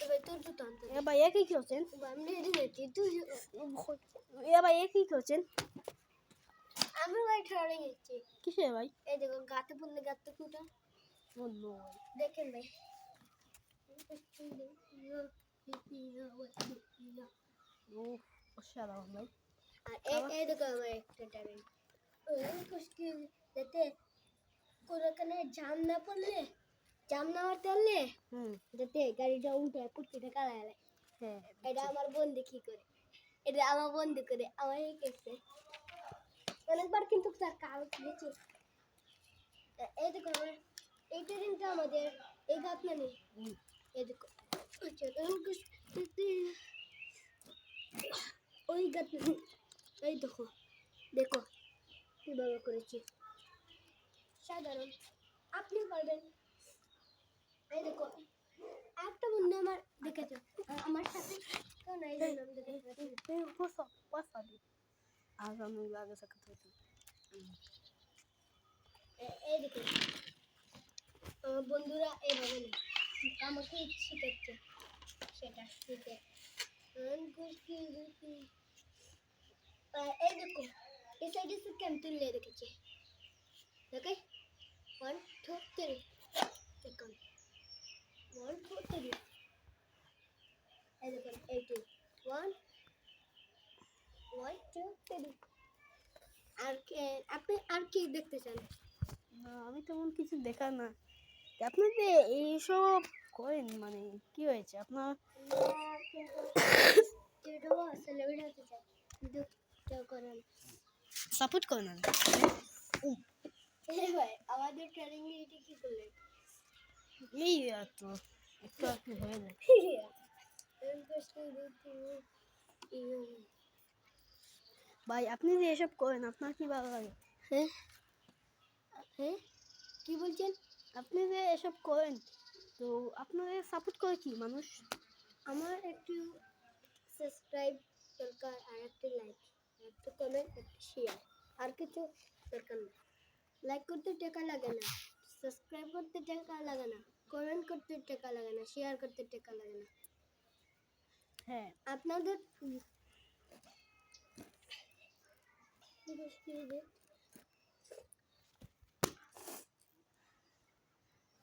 এবার তোর তো টানতে এ ভাই একই কি হচ্ছেন আমি রেডি হয়েছি তুই এ ভাই একই কি হচ্ছেন আমি ভাই ঠেড়ে গেছি কিসে ভাই এই দেখো গাতে পড়লে গাতে ফুটা ও নো দেখেন ভাই ও অসাধারণ ভাই আর এই দেখো আমার একটা ট্যালেন্ট কুস্তি যাতে কোনোখানে জাম না মারতে পারলে যাতে গাড়িটা উঠে কুর্তিটা কালায় হ্যাঁ এটা আমার বন্ধু কি করে এটা আমার বন্ধু করে আমার এই কেসে অনেকবার কিন্তু তার কারো দিয়েছি এই দেখো আমার এই ট্রেনটা আমাদের এই ঘাট না নেই এই দেখো ওই ঘাট না এই দেখো দেখো কিভাবে করেছি সাধারণ আপনি পারবেন এই দেখো একটা বন্ধু আমার দেখেছো আমার সাথে কেউ নাই জানলাম wasabi আগামী লাগে সাথে এই দেখো আমার বন্ধুরা এইভাবে না আমাকে শিখাচ্ছে সেটা শিখে এই দেখো এই সাইডে সে কেন তুললে দেখেছি ওকে 1 2 3 দেখুন 1 2 3 এই দেখুন 1 1 2 3 আপনি আর কি দেখতে চান আমি তেমন কিছু দেখা না আপনি যে এইসব করেন মানে কি হয়েছে আপনার সেলিব্রিটি হতে চাই কিন্তু কেউ করে না সাপোর্ট করেন না ভাই আমাদের ট্রেনিং এটা কি করলেন এই তো একটু একটু হয়ে যায় ভাই আপনি যে এসব করেন আপনার কি ভালো লাগে হ্যাঁ হ্যাঁ কি বলছেন আপনি যে এসব করেন তো আপনাদের সাপোর্ট করে কি মানুষ আমার একটু সাবস্ক্রাইব দরকার আর একটা লাইক একটা কমেন্ট একটা শেয়ার আর কিছু দরকার না লাইক করতে টাকা লাগে না সাবস্ক্রাইব করতে টাকা লাগে না কমেন্ট করতে টাকা লাগে না শেয়ার করতে টাকা লাগে না হ্যাঁ আপনাদের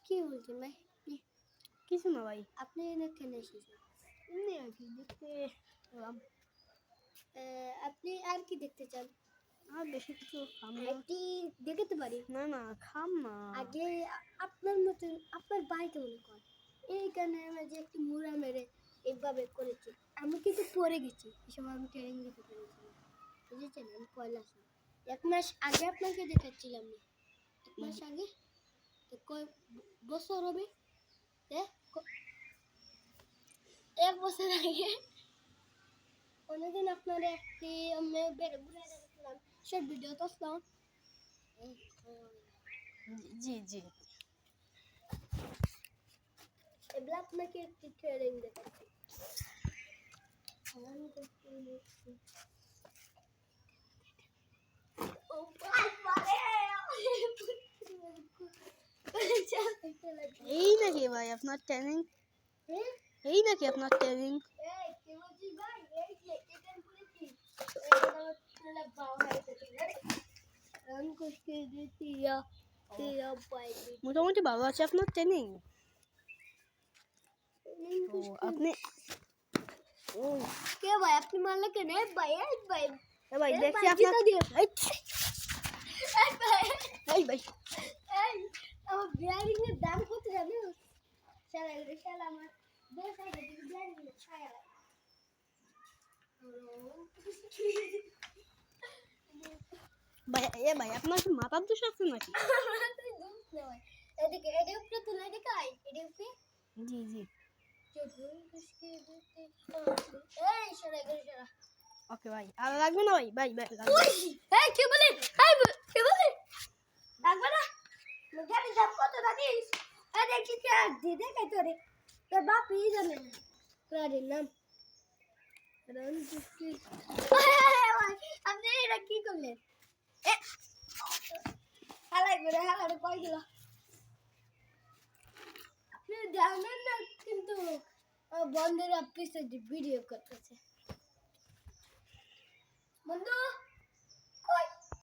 কি বলছেন ভাই কিছু না ভাই আপনি এখানে এসেছেন এমনি আর কি দেখতে এলাম আপনি আর কি দেখতে চান আর বেশি কিছু খাম না একটি দেখতে পারি না না খাম না আগে আপনার মতন আপনার বাড়িতে মনে করেন এইখানে আমরা যে একটু মুড়া মেরে এইভাবে করেছি আমি কিন্তু পড়ে গেছি এসব আমি ট্রেনিং দিতে পেরেছি বুঝেছেন আমি পয়লা 1 মাস আগে আপনাকে দেখাচ্ছিলাম না 1 মাস আগে তো কয় বছর হবে 1 বছর আগে কোনোদিন আপনার একটি আমি বেড়ে ঘুরে দেখলাম সে ভিডিও তো আসলাম জি জি এগুলো আপনাকে একটি ট্রেনিং দেখাচ্ছি এই নাকি ভাই আপনার ট্রেনিং এই নাকি আপনার ট্রেনিং মোটামুটি ভালো আছে আপনার ট্রেনিং তো আপনি ও কে ভাই আপনি মারলে কেন ভাই ভাই ভাই দেখছি আপনার এই ভাই আমার বিয়ারিং এর দাম কত জানো শালা আমার 10,000 টাকা বিয়ারিং এর ছায়া ভাই ভাই আপনার কি মাথার দোষ আছে নাকি এদিকে এদিকে উপরে তুলে দেখাই এদিকে জি জি এই সরে গেল ওকে ভাই আর লাগবে না ভাই ভাই ভাই এই কি বলে কি বলে লাগবে না গাড়ি দাম কত দাদিস আরে কি কে দিদে কে তোরে তোর বাপ ই জানে না গাড়ির নাম রণজিৎ আপনি এটা কি করলেন হালাই করে হালাই কই গেল কিন্তু বন্ধুরা পিছে ভিডিও করতেছে। বন্ধু